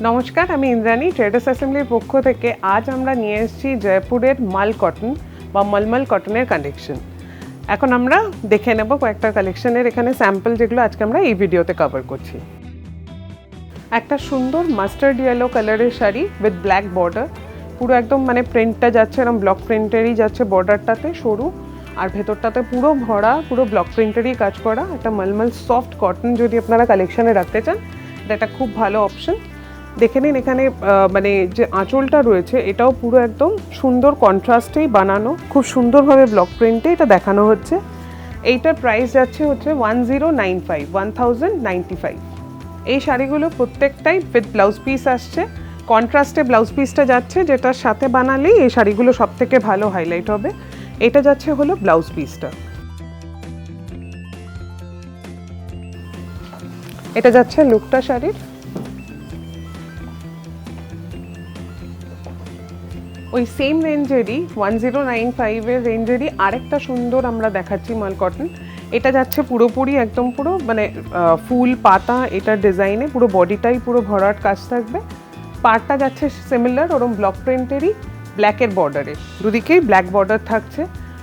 নমস্কার, আমি ইন্দ্রাণী ট্রেডার্স অ্যাসেম্বলির পক্ষ থেকে আজ আমরা নিয়ে এসেছি জয়পুরের মাল কটন বা মলমল কটনের কালেকশন। এখন আমরা দেখে নেব কয়েকটা কালেকশনের এখানে স্যাম্পল, যেগুলো আজকে আমরা এই ভিডিওতে কভার করছি। একটা সুন্দর মাস্টার্ড ইয়েলো কালারের শাড়ি উইথ ব্ল্যাক বর্ডার, পুরো একদম মানে প্রিন্টটা যাচ্ছে এরকম ব্লক প্রিন্টেরই যাচ্ছে, বর্ডারটাতে সরু আর ভেতরটাতে পুরো ভরা, পুরো ব্লক প্রিন্টেরই কাজ করা। একটা মলমল সফট কটন যদি আপনারা কালেকশনে রাখতে চান, এটা খুব ভালো অপশন। দেখে নিন এখানে মানে যে আঁচলটা রয়েছে এটাও পুরো একদম সুন্দর কন্ট্রাস্টেই বানানো, খুব সুন্দরভাবে ব্লক প্রিন্টে এটা দেখানো হচ্ছে। এইটার প্রাইস যাচ্ছে হচ্ছে 1095 এই শাড়িগুলো প্রত্যেকটাই উইথ ব্লাউজ পিস আসছে, কন্ট্রাস্টে ব্লাউজ পিসটা যাচ্ছে, যেটার সাথে বানালেই এই শাড়িগুলো সব থেকে ভালো হাইলাইট হবে। এটা যাচ্ছে হলো ব্লাউজ পিসটা, এটা যাচ্ছে লুকটা শাড়ির। ওই সেম রেঞ্জেরই 1095 রেঞ্জেরই আরেকটা সুন্দর আমরা দেখাচ্ছি মাল কটন। এটা যাচ্ছে পুরোপুরি একদম পুরো মানে ফুল পাতা এটার ডিজাইনে, পুরো বডিটাই পুরো ভরাট কাজ থাকবে। পাড়টা যাচ্ছে সিমিলার ওরম ব্লক প্রিন্টেরই ব্ল্যাকের বর্ডারে, দুদিকেই ব্ল্যাক বর্ডার থাকছে।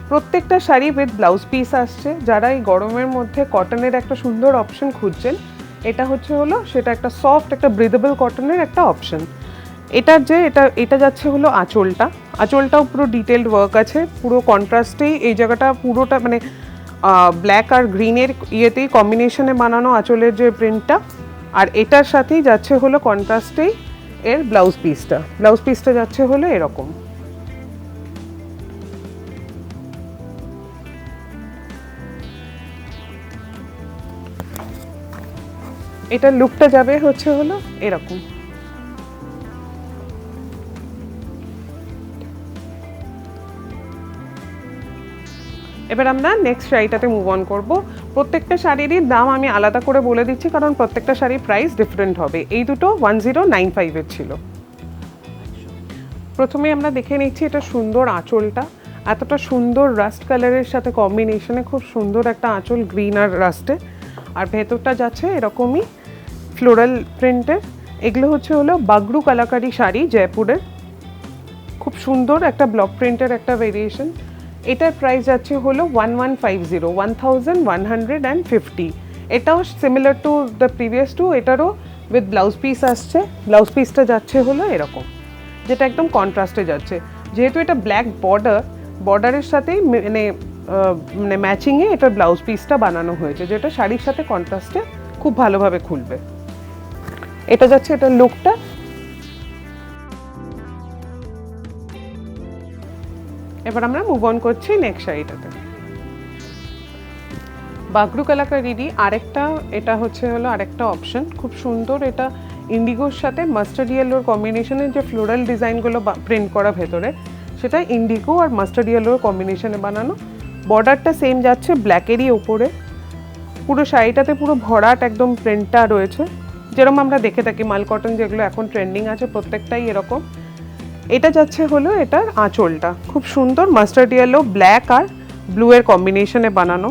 প্রত্যেকটা শাড়ি উইথ ব্লাউজ পিস আসছে। যারা এই গরমের মধ্যে কটনের একটা সুন্দর অপশন খুঁজছেন, এটা হচ্ছে হলো সেটা একটা সফট একটা ব্রিদেবল কটনের একটা অপশন। এটার যে এটা যাচ্ছে হলো আঁচলটাও পুরো ডিটেলড ওয়ার্ক আছে, পুরো কন্ট্রাস্টেই এই জায়গাটা পুরোটা মানে ব্ল্যাক আর গ্রিনের ইয়েতেই কম্বিনেশনে বানানো আঁচলের যে প্রিন্টটা। আর এটার সাথেই যাচ্ছে হলো কন্ট্রাস্টেই এর ব্লাউজ পিসটা যাচ্ছে হলো এরকম। এটার লুকটা যাবে হচ্ছে হলো এরকম। এবার আমরা নেক্সট শাড়িটাতে মুভ অন করবো। প্রত্যেকটা শাড়িরই দাম আমি আলাদা করে বলে দিচ্ছি, কারণ প্রত্যেকটা শাড়ির প্রাইস ডিফারেন্ট হবে। এই দুটো 1095 ছিল। প্রথমে আমরা দেখে নিচ্ছি এটা সুন্দর আঁচলটা, এতটা সুন্দর রাস্ট কালারের সাথে কম্বিনেশনে খুব সুন্দর একটা আঁচল, গ্রিন আর রাস্টে। আর ভেতরটা যাচ্ছে এরকমই ফ্লোরাল প্রিন্টের। এগুলো হচ্ছে হলো বাগরু কালাকারি শাড়ি জয়পুরের, খুব সুন্দর একটা ব্লক প্রিন্টের একটা ভেরিয়েশন। এটার প্রাইস যাচ্ছে হলো 1150। এটাও similar to the previous two, এটারও উইথ ব্লাউজ পিস আসছে। ব্লাউজ পিসটা যাচ্ছে হলো এরকম, যেটা একদম কন্ট্রাস্টে যাচ্ছে। যেহেতু এটা ব্ল্যাক বর্ডারের সাথেই মানে ম্যাচিংয়ে এটার ব্লাউজ পিসটা বানানো হয়েছে, যেটা শাড়ির সাথে কন্ট্রাস্টে খুব ভালোভাবে খুলবে। এটা যাচ্ছে এটার লুকটা। এবার আমরা মুভ অন করছি নেক্সট শাড়িটাতে। বাগরু কালাকারিরই আরেকটা, এটা হচ্ছে হলো আরেকটা অপশন, খুব সুন্দর। এটা ইন্ডিগোর সাথে মাস্টার্ড ইয়েলোর কম্বিনেশনের যে ফ্লোরাল ডিজাইনগুলো প্রিন্ট করা ভেতরে, সেটা ইন্ডিগো আর মাস্টার্ড ইয়েলোর কম্বিনেশনে বানানো। বর্ডারটা সেম যাচ্ছে ব্ল্যাকেরই ওপরে, পুরো শাড়িটাতে পুরো ভরাট একদম প্রিন্টটা রয়েছে, যেরকম আমরা দেখে থাকি মাল কটন যেগুলো এখন ট্রেন্ডিং আছে প্রত্যেকটাই এরকম। এটা যাচ্ছে হলো এটার আঁচলটা, খুব সুন্দর মাস্টার্ড ইয়েলো ব্ল্যাক আর ব্লু এর কম্বিনেশনে বানানো।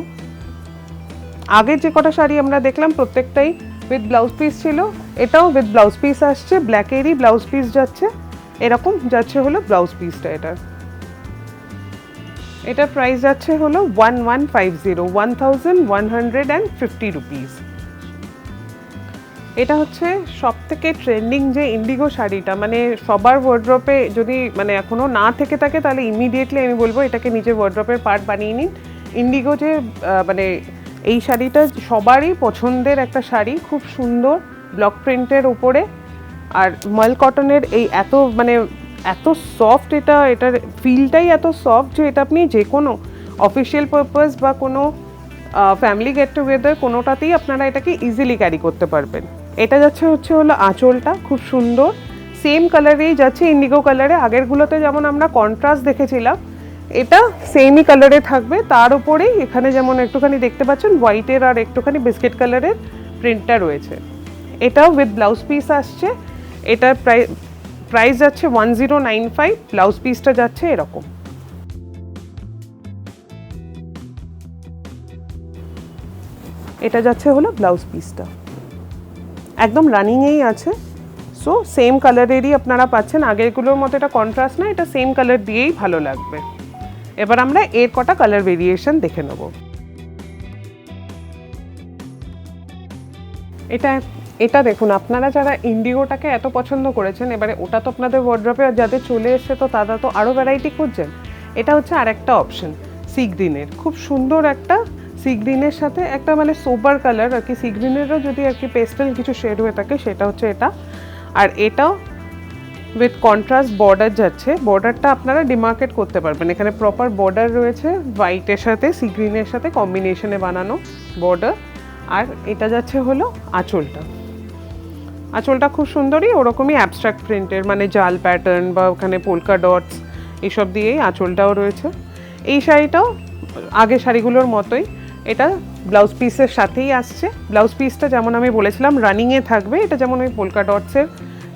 আগের যে কটা শাড়ি আমরা দেখলাম প্রত্যেকটাই উইথ ব্লাউজ পিস ছিল, এটাও উইথ ব্লাউজ পিস আসছে, ব্ল্যাকেরই ব্লাউজ পিস যাচ্ছে এরকম, যাচ্ছে হলো ব্লাউজ পিসটা। এটার প্রাইস যাচ্ছে হলো 1150 রুপিস। এটা হচ্ছে সব থেকে ট্রেন্ডিং যে ইন্ডিগো শাড়িটা, মানে সবার ওয়ার্ড্রপে যদি মানে এখনো না থেকে থাকে, তাহলে ইমিডিয়েটলি আমি বলবো এটাকে নিজের ওয়ার্ড্রপের পার্ট বানিয়ে নিন। ইন্ডিগো যে মানে এই শাড়িটা সবারই পছন্দের একটা শাড়ি, খুব সুন্দর ব্লক প্রিন্টের উপরে। আর মাল কটনের এই এত মানে এত সফট, এটার ফিলটাই এত সফট যে এটা আপনি যে কোনো অফিসিয়াল পারপাস বা কোনো ফ্যামিলি গেট টুগেদার কোনোটাতেই আপনারা এটাকে ইজিলি ক্যারি করতে পারবেন। এটা যাচ্ছে হচ্ছে হলো আঁচলটা, খুব সুন্দর সেম কালারেই যাচ্ছে, ইন্ডিগো কালারে। আগেরগুলোতে যেমন আমরা কন্ট্রাস্ট দেখেছিলাম, এটা সেমই কালারে থাকবে। তার উপরেই এখানে যেমন একটুখানি দেখতে পাচ্ছেন হোয়াইটের আর একটুখানি বিস্কিট কালারের প্রিন্টটা রয়েছে। এটাও উইথ ব্লাউজ পিস আসছে। এটার প্রাইস যাচ্ছে 1095, ব্লাউজ পিসটা যাচ্ছে এরকম। এটা যাচ্ছে হলো ব্লাউজ পিসটা, একদম রানিংয়েই আছে, সো সেম কালারেরই আপনারা পাচ্ছেন, আগেরগুলোর মতো এটা কন্ট্রাস্ট না, এটা সেম কালার দিয়েই ভালো লাগবে। এবার আমরা এর কটা কালার ভেরিয়েশন দেখে নেব। এটা দেখুন, আপনারা যারা ইন্ডিগোটাকে এত পছন্দ করেছেন, এবারে ওটা তো আপনাদের ওয়ার্ড্রপে যাদের চলে এসছে, তো তারা তো আরও ভ্যারাইটি খুঁজছেন। এটা হচ্ছে আরেকটা অপশন সি গ্রিনের, খুব সুন্দর একটা সি গ্রিনের সাথে একটা মানে সোবার কালার আর কি, সি গ্রিনেরও যদি আর কি পেস্টেল কিছু শেড হয়ে থাকে সেটা হচ্ছে এটা। আর এটাও উইথ কন্ট্রাস্ট বর্ডার যাচ্ছে, বর্ডারটা আপনারা ডিমার্কেট করতে পারবেন, এখানে প্রপার বর্ডার রয়েছে হোয়াইটের সাথে সি গ্রিনের সাথে কম্বিনেশনে বানানো বর্ডার। আর এটা যাচ্ছে হলো আঁচলটা, আঁচলটা খুব সুন্দরই ওরকমই অ্যাবস্ট্রাক্ট প্রিন্টের, মানে জাল প্যাটার্ন বা ওখানে পোলকা ডটস এইসব দিয়েই আঁচলটাও রয়েছে। এই শাড়িটাও আগে শাড়িগুলোর মতোই, এটা ব্লাউজ পিসের সাথেই আসছে। ব্লাউজ পিসটা যেমন আমি বলেছিলাম রানিংয়ে থাকবে, এটা যেমন ওই পোলকা ডটসের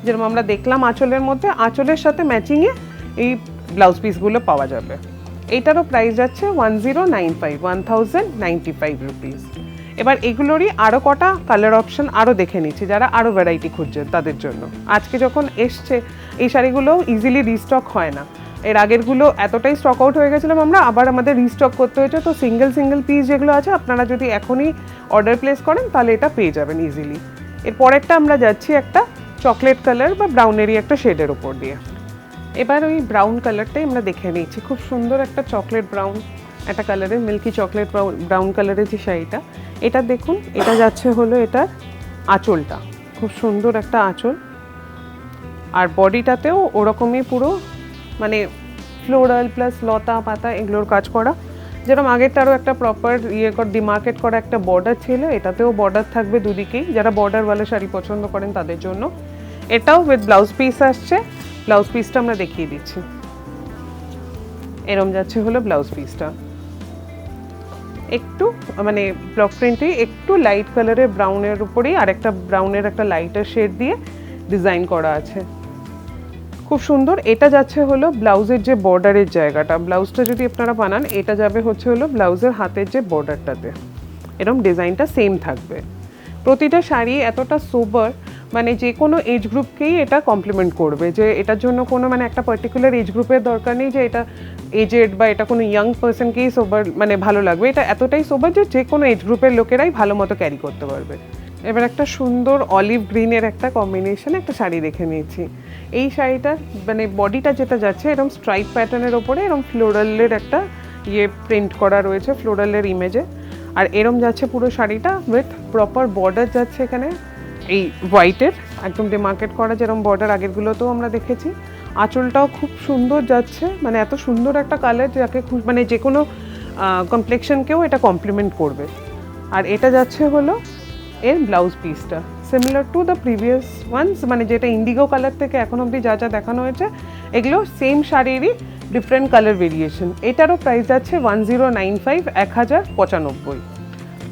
যেরকম আমরা দেখলাম আঁচলের মধ্যে, আঁচলের সাথে ম্যাচিংয়ে এই ব্লাউজ পিসগুলো পাওয়া যাবে। এইটারও প্রাইস যাচ্ছে 1095, 1095 রুপিস। এবার এগুলোরই আরও কটা কালার অপশন আরও দেখে নিচ্ছি, যারা আরও ভ্যারাইটি খুঁজছেন তাদের জন্য। আজকে যখন এসছে এই শাড়িগুলো ইজিলি রিস্টক হয় না, এর আগেরগুলো এতটাই স্টক আউট হয়ে গেছিলাম আমরা, আবার আমাদের রিস্টক করতে হয়েছে। তো সিঙ্গেল পিস যেগুলো আছে আপনারা যদি এখনই অর্ডার প্লেস করেন তাহলে এটা পেয়ে যাবেন ইজিলি। এর পরেরটা আমরা যাচ্ছি একটা চকলেট কালার বা ব্রাউনেরই একটা শেডের ওপর দিয়ে। এবার ওই ব্রাউন কালারটাই আমরা দেখে নিচ্ছি, খুব সুন্দর একটা চকলেট ব্রাউন একটা কালারের, মিল্কি চকলেট ব্রাউন কালারের যে শাড়িটা, এটা দেখুন, এটা যাচ্ছে হলো এটার আঁচলটা, খুব সুন্দর একটা আঁচল। আর বডিটাতেও ওরকমই পুরো মানে ফ্লোরাল প্লাস লতা পাতা এগুলোর কাজ করা, যেরকম আগেরটারও একটা প্রপার ডিমার্কেট করা একটা বর্ডার ছিল, এটাতেও বর্ডার থাকবে দুদিকেই, যারা বর্ডারওয়ালা শাড়ি পছন্দ করেন তাদের জন্য। এটাও উইথ ব্লাউজ পিস আসছে, ব্লাউজ পিসটা আমরা দেখিয়ে দিচ্ছি। এরম যাচ্ছে হলো ব্লাউজ পিসটা, একটু মানে ব্লক প্রিন্টে একটু লাইট কালারের ব্রাউনের উপরেই আরেকটা ব্রাউনের একটা লাইটার শেড দিয়ে ডিজাইন করা আছে, খুব সুন্দর। এটা যাচ্ছে হলো ব্লাউজের যে বর্ডারের জায়গাটা, ব্লাউজটা যদি আপনারা বানান এটা যাবে হচ্ছে হলো ব্লাউজের হাতের যে বর্ডারটাতে, এরকম ডিজাইনটা সেম থাকবে। প্রতিটা শাড়ি এতটা সোবার, মানে যে কোনো এজ গ্রুপকেই এটা কমপ্লিমেন্ট করবে, যে এটার জন্য কোনো মানে একটা পার্টিকুলার এজ গ্রুপের দরকার নেই যে এটা এজেড বা এটা কোনো ইয়াং পার্সনকেই সোবার মানে ভালো লাগবে, এটা এতটাই সোবার যে যে কোনো এজ গ্রুপের লোকেরাই ভালো মতো ক্যারি করতে পারবে। এবার একটা সুন্দর অলিভ গ্রিনের একটা কম্বিনেশন একটা শাড়ি দেখে নিয়েছি। এই শাড়িটার মানে বডিটা যেটা যাচ্ছে এরকম স্ট্রাইপ প্যাটার্নের ওপরে এরকম ফ্লোরালের একটা প্রিন্ট করা রয়েছে ফ্লোরালের ইমেজে, আর এরম যাচ্ছে পুরো শাড়িটা উইথ প্রপার বর্ডার যাচ্ছে এখানে এই হোয়াইটের একদম ডিমার্কেট করা, যেরকম বর্ডার আগেরগুলোতেও আমরা দেখেছি। আঁচলটাও খুব সুন্দর যাচ্ছে, মানে এত সুন্দর একটা কালার যাকে মানে যে কোনো কমপ্লেক্সনকেও এটা কমপ্লিমেন্ট করবে। আর এটা যাচ্ছে হলো এর ব্লাউজ পিসটা, similar to the previous ones, মানে যেটা ইন্ডিগো কালার থেকে এখন অবধি যা যা দেখানো হয়েছে এগুলো সেম শাড়িরই ডিফারেন্ট কালার ভেরিয়েশন। এটারও প্রাইস যাচ্ছে 1095, 1095।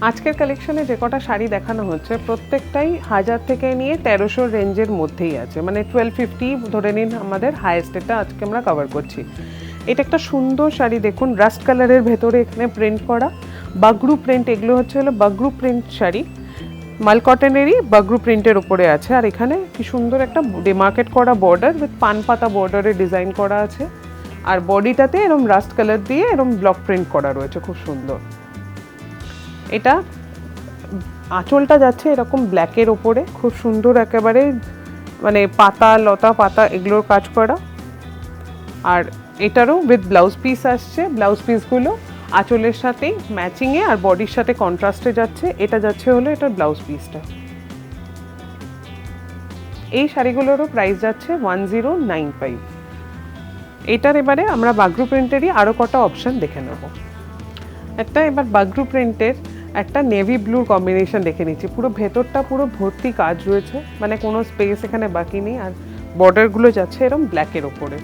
আজকের কালেকশনে যে কটা শাড়ি দেখানো হচ্ছে প্রত্যেকটাই 1000 থেকে নিয়ে 1300 রেঞ্জের মধ্যেই আছে, মানে 1250 ধরে নিন আমাদের হাইয়েস্ট, এটা আজকে আমরা কভার করছি। এটা একটা সুন্দর শাড়ি দেখুন, রাস্ট কালারের ভেতরে এখানে প্রিন্ট করা বাগরু প্রিন্ট, এগুলো হচ্ছে হলো বাগরু প্রিন্ট শাড়ি, মাল কটনেরই বাগরু প্রিন্টের উপরে আছে। আর এখানে কি সুন্দর একটা ডিমার্কেট করা বর্ডার উইথ পান পাতা বর্ডারে ডিজাইন করা আছে, আর বডিটাতে এরকম রাস্ট কালার দিয়ে এরকম ব্লক প্রিন্ট করা রয়েছে, খুব সুন্দর। এটা আঁচলটা যাচ্ছে এরকম ব্ল্যাকের ওপরে, খুব সুন্দর একেবারে মানে পাতা লতা পাতা এগুলোর কাজ করা, আর এটারও উইথ ব্লাউজ পিস আসছে। ব্লাউজ পিসগুলো আঁচলের সাথেই ম্যাচিংয়ে আর বডির সাথে কন্ট্রাস্টে যাচ্ছে। এটা যাচ্ছে হলো এটার ব্লাউজ পিসটা। এই শাড়িগুলোরও প্রাইস যাচ্ছে 1095। এটার এবারে আমরা বাগরু প্রিন্টেরই আরও কটা অপশান দেখে নেব। একটা এবার বাগরু প্রিন্টের একটা নেভি ব্লুর কম্বিনেশন দেখে নিচ্ছি, পুরো ভেতরটা পুরো ভর্তি কাজ রয়েছে, মানে কোনো স্পেস এখানে বাকি নেই, আর বর্ডারগুলো যাচ্ছে এরকম ব্ল্যাকের ওপরে।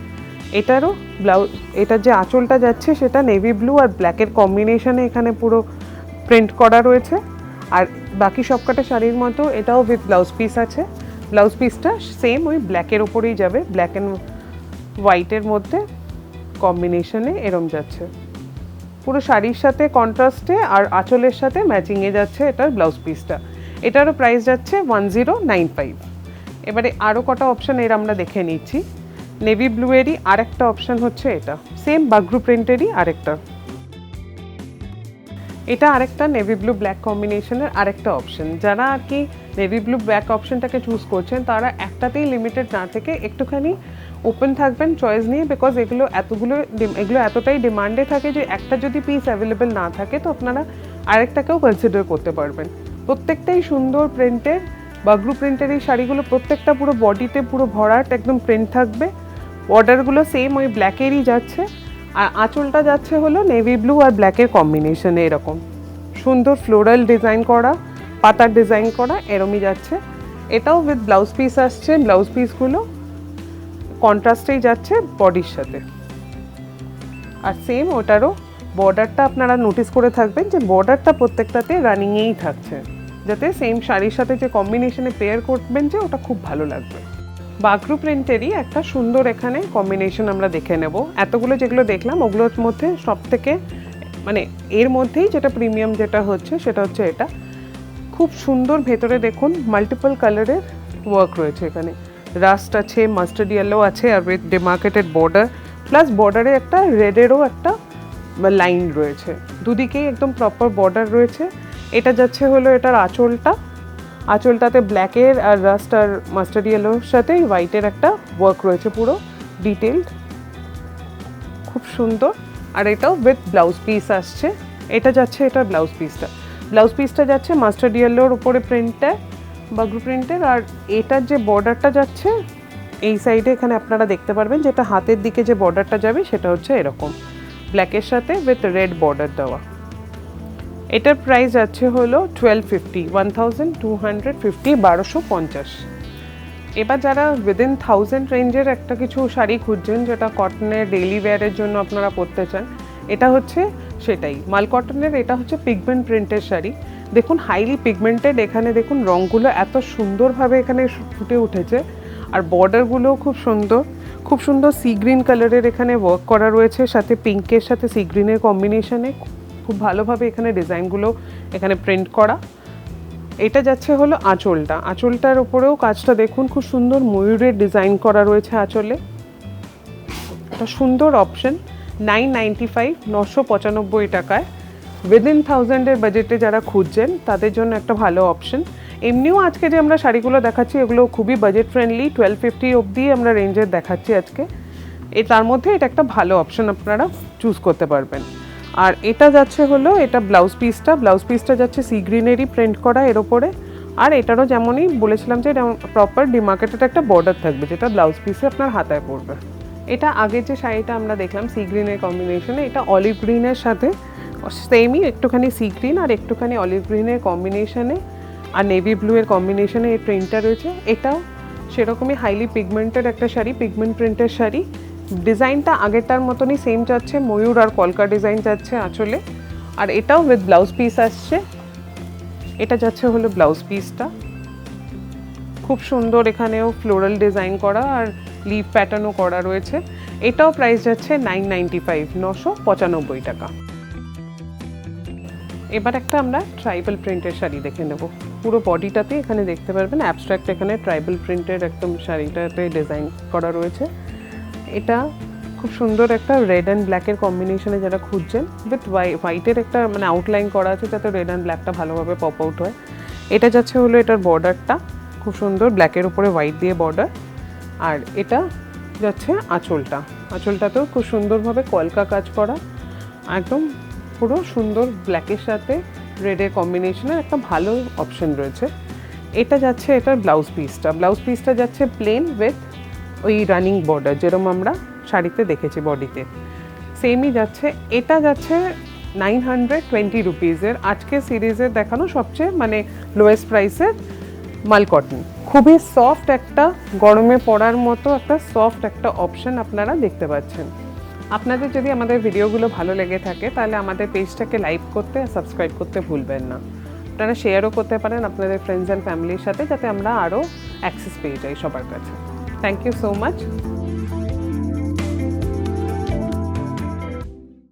এটারও ব্লাউজ, এটার যে আঁচলটা যাচ্ছে সেটা নেভি ব্লু আর ব্ল্যাকের কম্বিনেশনে এখানে পুরো প্রিন্ট করা রয়েছে, আর বাকি সবকটা শাড়ির মতো এটাও উইথ ব্লাউজ পিস আছে। ব্লাউজ পিসটা সেম ওই ব্ল্যাকের ওপরেই যাবে, ব্ল্যাক অ্যান্ড হোয়াইটের মধ্যে কম্বিনেশনে এরম যাচ্ছে, পুরো শাড়ির সাথে কন্ট্রাস্টে আর আঁচলের সাথে ম্যাচিংয়ে যাচ্ছে এটার ব্লাউজ পিসটা। এটারও প্রাইস যাচ্ছে 1095। এবারে আরও কটা অপশান এর আমরা দেখে নিচ্ছি। নেভি ব্লুয়েরই আরেকটা অপশান হচ্ছে এটা, সেম বাগরু প্রিন্টেরই আরেকটা। এটা আরেকটা নেভি ব্লু ব্ল্যাক কম্বিনেশনের আরেকটা অপশন। যারা আর কি নেভি ব্লু ব্ল্যাক অপশনটাকে চুজ করছেন তারা একটাতেই লিমিটেড না থেকে একটুখানি ওপেন থাকবেন চয়েস নিয়ে, বিকজ এগুলো এতটাই ডিমান্ডে থাকে যে একটা যদি পিস অ্যাভেলেবেল না থাকে তো আপনারা আরেকটাকেও কনসিডার করতে পারবেন। প্রত্যেকটাই সুন্দর প্রিন্টের, বাগরু প্রিন্টের এই শাড়িগুলো প্রত্যেকটা পুরো বডিতে পুরো ভরাট একদম প্রিন্ট থাকবে। বর্ডারগুলো সেম ওই ব্ল্যাকেরই যাচ্ছে, আর আঁচলটা যাচ্ছে হলো নেভি ব্লু আর ব্ল্যাকের কম্বিনেশনে এরকম সুন্দর ফ্লোরাল ডিজাইন করা, পাতার ডিজাইন করা এরমই যাচ্ছে। এটাও উইথ ব্লাউজ পিস আসছে, ব্লাউজ পিসগুলো কন্ট্রাস্টেই যাচ্ছে বডির সাথে। আর সেম ওটারও বর্ডারটা আপনারা নোটিস করে থাকবেন যে বর্ডারটা প্রত্যেকটাতে রানিংয়েই থাকছে, যাতে সেম শাড়ির সাথে যে কম্বিনেশনে পেয়ার করবেন যে ওটা খুব ভালো লাগবে। বাগরু প্রিন্টেরই একটা সুন্দর এখানে কম্বিনেশন আমরা দেখে নেব। এতগুলো যেগুলো দেখলাম ওগুলোর মধ্যে সব থেকে মানে এর মধ্যেই যেটা প্রিমিয়াম যেটা হচ্ছে সেটা হচ্ছে এটা। খুব সুন্দর, ভেতরে দেখুন মাল্টিপল কালারের ওয়ার্ক রয়েছে, এখানে রাস্ট আছে, মাস্টার্ড ইয়েলো আছে, আর উইথ ডিমার্কেটেড বর্ডার, প্লাস বর্ডারে একটা রেডেরও একটা লাইন রয়েছে, দুদিকেই একদম প্রপার বর্ডার রয়েছে। এটা যাচ্ছে হলো এটার আঁচলটাতে ব্ল্যাকের আর রাস্ট আর মাস্টার্ড ইয়েলোর সাথে হোয়াইটের একটা ওয়ার্ক রয়েছে, পুরো ডিটেলড, খুব সুন্দর। আর এটাও উইথ ব্লাউজ পিস আসছে। এটা যাচ্ছে এটার ব্লাউজ পিসটা যাচ্ছে মাস্টার্ড ইয়েলোর উপরে প্রিন্টটা বাগরু প্রিন্টের, আর এটার যে বর্ডারটা যাচ্ছে এই সাইডে এখানে আপনারা দেখতে পারবেন যেটা হাতের দিকে যে বর্ডারটা যাবে সেটা হচ্ছে এরকম ব্ল্যাকের সাথে উইথ রেড বর্ডার দেওয়া। এটার প্রাইস যাচ্ছে হলো 1250, 1250। এবার যারা উইদিন 1000 রেঞ্জের একটা কিছু শাড়ি খুঁজছেন যেটা কটনের ডেইলি ওয়্যারের জন্য আপনারা পরতে চান, এটা হচ্ছে সেটাই মাল কটনের। এটা হচ্ছে পিগমেন্ট প্রিন্টের শাড়ি, দেখুন হাইলি পিগমেন্টেড। এখানে দেখুন রঙগুলো এত সুন্দরভাবে এখানে ফুটে উঠেছে, আর বর্ডারগুলোও খুব সুন্দর সি গ্রিন কালারের এখানে ওয়ার্ক করা রয়েছে, সাথে পিঙ্কের সাথে সি গ্রিনের কম্বিনেশনে খুব ভালোভাবে এখানে ডিজাইনগুলো এখানে প্রিন্ট করা। এটা যাচ্ছে হলো আঁচলটার উপরেও কাজটা দেখুন, খুব সুন্দর ময়ূরের ডিজাইন করা রয়েছে আঁচলে। একটা সুন্দর অপশন, 995, 995 টাকায় উইদিন 1000-এর বাজেটে যারা খুঁজছেন তাদের জন্য একটা ভালো অপশন। এমনিও আজকে যে আমরা শাড়িগুলো দেখাচ্ছি এগুলো খুবই বাজেট ফ্রেন্ডলি, 1250 অবধি আমরা রেঞ্জের দেখাচ্ছি আজকে। তার মধ্যে এটা একটা ভালো অপশন, আপনারা চুজ করতে পারবেন। আর এটা যাচ্ছে হলো এটা ব্লাউজ পিসটা যাচ্ছে সি গ্রিনেরই প্রিন্ট করা এর ওপরে, আর এটারও যেমনই বলেছিলাম যে প্রপার ডিমার্কেটেড একটা বর্ডার থাকবে যেটা ব্লাউজ পিসে আপনার হাতায় পড়বে। এটা আগের যে শাড়িটা আমরা দেখলাম সি গ্রিনের কম্বিনেশনে, এটা অলিভ গ্রিনের সাথে সেমই একটুখানি সি গ্রিন আর একটুখানি অলিভ গ্রিনের কম্বিনেশনে আর নেভি ব্লু এর কম্বিনেশনে এই প্রিন্টটা রয়েছে। এটাও সেরকমই হাইলি পিগমেন্টেড একটা শাড়ি, পিগমেন্ট প্রিন্টের শাড়ি। ডিজাইনটা আগেরটার মতনই সেম যাচ্ছে, ময়ূর আর কলকা ডিজাইন যাচ্ছে আঁচলে, আর এটাও উইথ ব্লাউজ পিস আসছে। এটা যাচ্ছে হলো ব্লাউজ পিসটা, খুব সুন্দর এখানেও ফ্লোরাল ডিজাইন করা আর লিভ প্যাটার্নও করা রয়েছে। এটাও প্রাইস যাচ্ছে 995, 995 টাকা। এবার একটা আমরা ট্রাইবাল প্রিন্টের শাড়ি দেখে নেব। পুরো বডিটাতে এখানে দেখতে পারবেন অ্যাবস্ট্রাক্ট এখানে ট্রাইবাল প্রিন্টের একদম শাড়িটাতে ডিজাইন করা রয়েছে। এটা খুব সুন্দর একটা রেড অ্যান্ড ব্ল্যাকের কম্বিনেশনে যারা খুঁজছেন, উইথ হোয়াইটের একটা মানে আউটলাইন করা আছে যাতে রেড অ্যান্ড ব্ল্যাকটা ভালোভাবে পপ আউট হয়। এটা যাচ্ছে হলো এটার বর্ডারটা খুব সুন্দর ব্ল্যাকের উপরে হোয়াইট দিয়ে বর্ডার, আর এটা যাচ্ছে আঁচলটাতেও খুব সুন্দরভাবে কলকা কাজ করা, একদম পুরো সুন্দর ব্ল্যাকের সাথে রেডের কম্বিনেশনের একটা ভালো অপশন রয়েছে। এটা যাচ্ছে এটার ব্লাউজ পিসটা যাচ্ছে প্লেন উইথ ওই রানিং বর্ডার যেরকম আমরা শাড়িতে দেখেছি বডিতে সেমই যাচ্ছে। এটা যাচ্ছে 920 রুপিজের, আজকে সিরিজের দেখানো সবচেয়ে মানে লোয়েস্ট প্রাইসের মাল কটন। খুবই সফট একটা গরমে পরার মতো একটা সফট একটা অপশন আপনারা দেখতে পাচ্ছেন। আপনাদের যদি আমাদের ভিডিওগুলো ভালো লেগে থাকে তাহলে আমাদের পেজটাকে লাইক করতে আর সাবস্ক্রাইব করতে ভুলবেন না। আপনারা শেয়ারও করতে পারেন আপনাদের ফ্রেন্ডস অ্যান্ড ফ্যামিলির সাথে, যাতে আমরা আরও অ্যাক্সেস পেয়ে যাই সবার কাছে। Thank you so much.